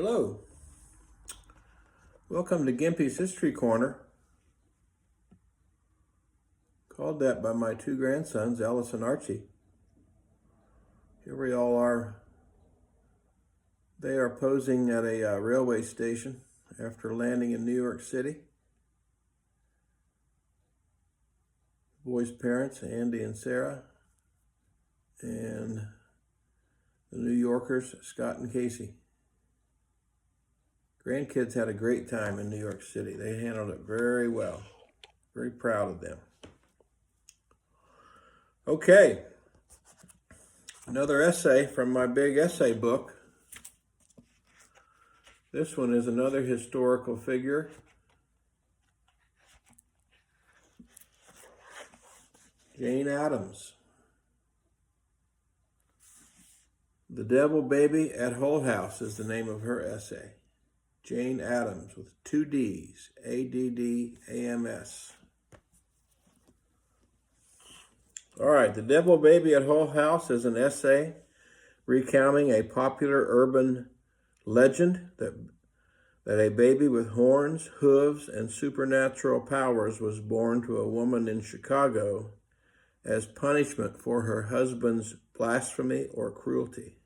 Hello, welcome to Gimpy's History Corner. Called that by my two grandsons, Alice and Archie. Here we all are. They are posing at a railway station after landing in New York City. Boys' parents, Andy and Sarah, and the New Yorkers, Scott and Casey. Grandkids had a great time in New York City. They handled it very well. Very proud of them. Okay, another essay from my big essay book. This one is another historical figure. Jane Addams. The Devil Baby at Hull House is the name of her essay. Jane Addams with two D's, A-D-D-A-M-S. All right, The Devil Baby at Hull House is an essay recounting a popular urban legend that a baby with horns, hooves, and supernatural powers was born to a woman in Chicago as punishment for her husband's blasphemy or cruelty.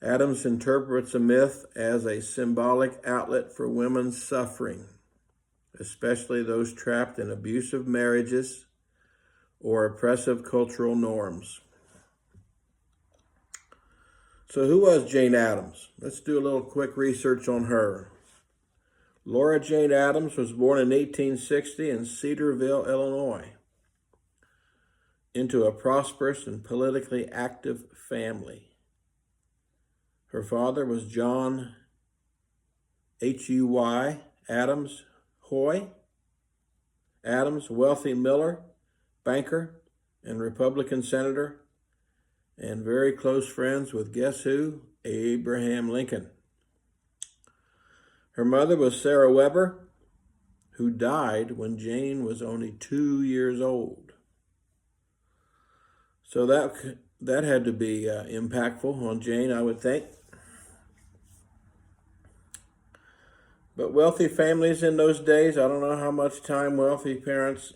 Addams interprets a myth as a symbolic outlet for women's suffering, especially those trapped in abusive marriages or oppressive cultural norms. So who was Jane Addams? Let's do a little quick research on her. Laura Jane Addams was born in 1860 in Cedarville, Illinois, into a prosperous and politically active family. Her father was John H.U.Y. Adams Hoy. Adams, wealthy miller, banker, and Republican senator, and very close friends with guess who? Abraham Lincoln. Her mother was Sarah Weber, who died when Jane was only 2 years old. So that had to be impactful on Jane, I would think. But wealthy families in those days, I don't know how much time wealthy parents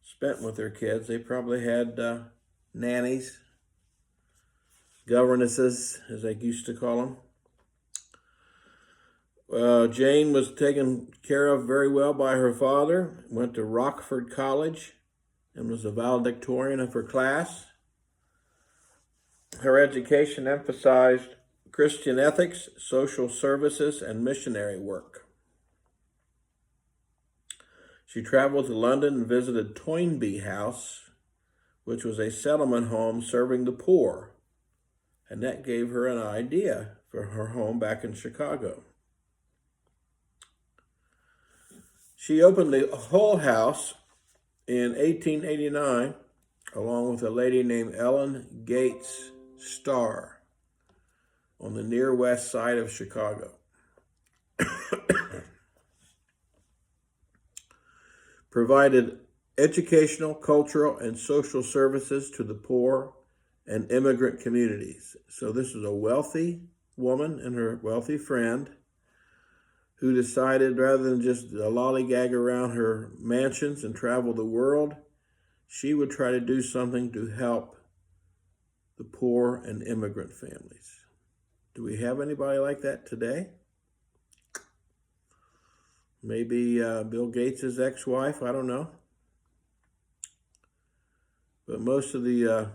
spent with their kids. They probably had nannies, governesses, as they used to call them. Jane was taken care of very well by her father, went to Rockford College, and was a valedictorian of her class. Her education emphasized Christian ethics, social services, and missionary work. She traveled to London and visited Toynbee House, which was a settlement home serving the poor, and that gave her an idea for her home back in Chicago. She opened the Hull House in 1889, along with a lady named Ellen Gates Starr, on the near west side of Chicago. Provided educational, cultural, and social services to the poor and immigrant communities. So this is a wealthy woman and her wealthy friend who decided, rather than just lollygag around her mansions and travel the world, she would try to do something to help the poor and immigrant families. Do we have anybody like that today? Maybe Bill Gates' ex-wife, I don't know. But most of the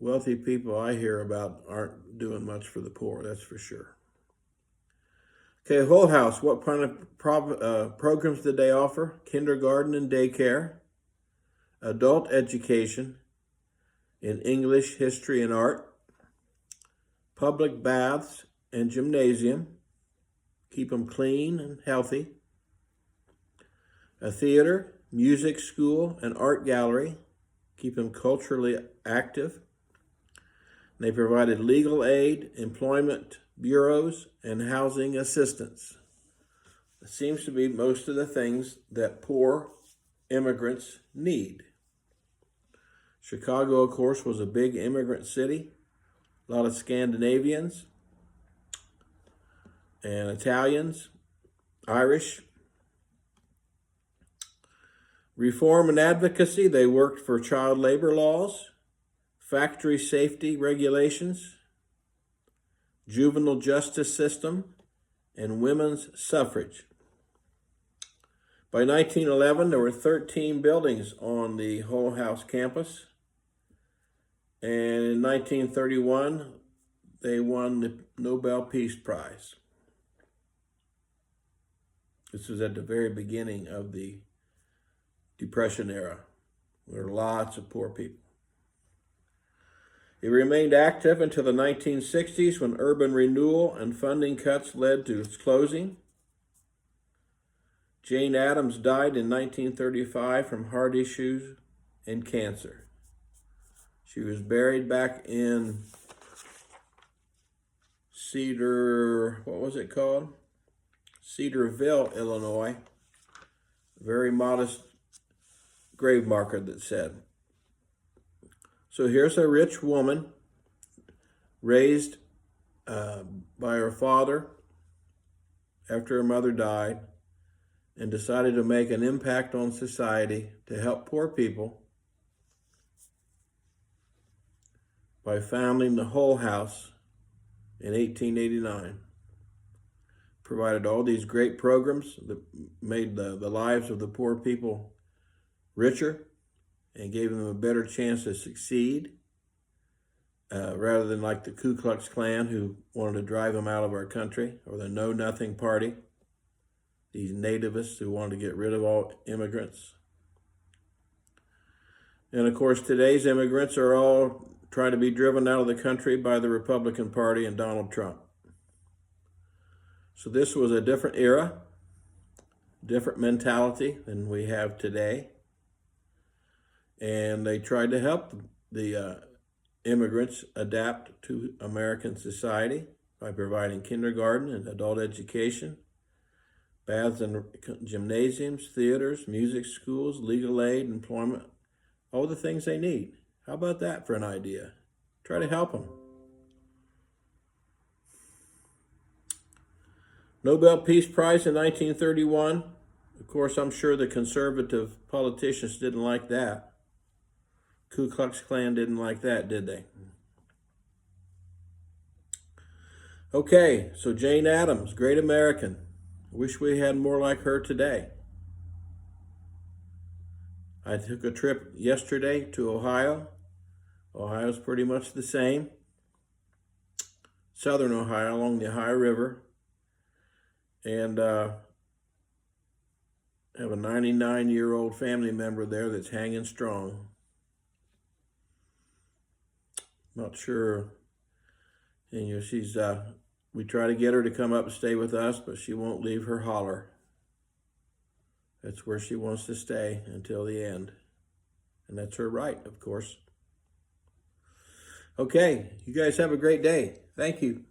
wealthy people I hear about aren't doing much for the poor, that's for sure. Okay, Hull House, what kind of programs did they offer? Kindergarten and daycare, adult education in English, history, and art, public baths and gymnasium, keep them clean and healthy, a theater, music school, and art gallery, keep them culturally active. They provided legal aid, employment bureaus, and housing assistance. It seems to be most of the things that poor immigrants need. Chicago, of course, was a big immigrant city, a lot of Scandinavians. and Italians, Irish. Reform and advocacy, they worked for child labor laws, factory safety regulations, juvenile justice system, and women's suffrage. By 1911, there were 13 buildings on the Hull House campus. And in 1931, they won the Nobel Peace Prize. This was at the very beginning of the Depression era. There were lots of poor people. It remained active until the 1960s when urban renewal and funding cuts led to its closing. Jane Addams died in 1935 from heart issues and cancer. She was buried back in Cedarville, Illinois. Very modest grave marker that said. So here's a rich woman raised by her father after her mother died and decided to make an impact on society to help poor people by founding the Hull House in 1889. Provided all these great programs that made the lives of the poor people richer and gave them a better chance to succeed, rather than like the Ku Klux Klan who wanted to drive them out of our country, or the Know Nothing Party, these nativists who wanted to get rid of all immigrants. And of course, today's immigrants are all trying to be driven out of the country by the Republican Party and Donald Trump. So this was a different era, different mentality than we have today. And they tried to help the immigrants adapt to American society by providing kindergarten and adult education, baths and gymnasiums, theaters, music schools, legal aid, employment, all the things they need. How about that for an idea? Try to help them. Nobel Peace Prize in 1931. Of course, I'm sure the conservative politicians didn't like that. Ku Klux Klan didn't like that, did they? Okay, so Jane Addams, great American. Wish we had more like her today. I took a trip yesterday to Ohio. Ohio's pretty much the same. Southern Ohio, along the Ohio River. And have a 99-year-old family member there that's hanging strong. Not sure. And she's we try to get her to come up and stay with us, but she won't leave her holler. That's where she wants to stay until the end. And that's her right, of course. Okay, you guys have a great day. Thank you.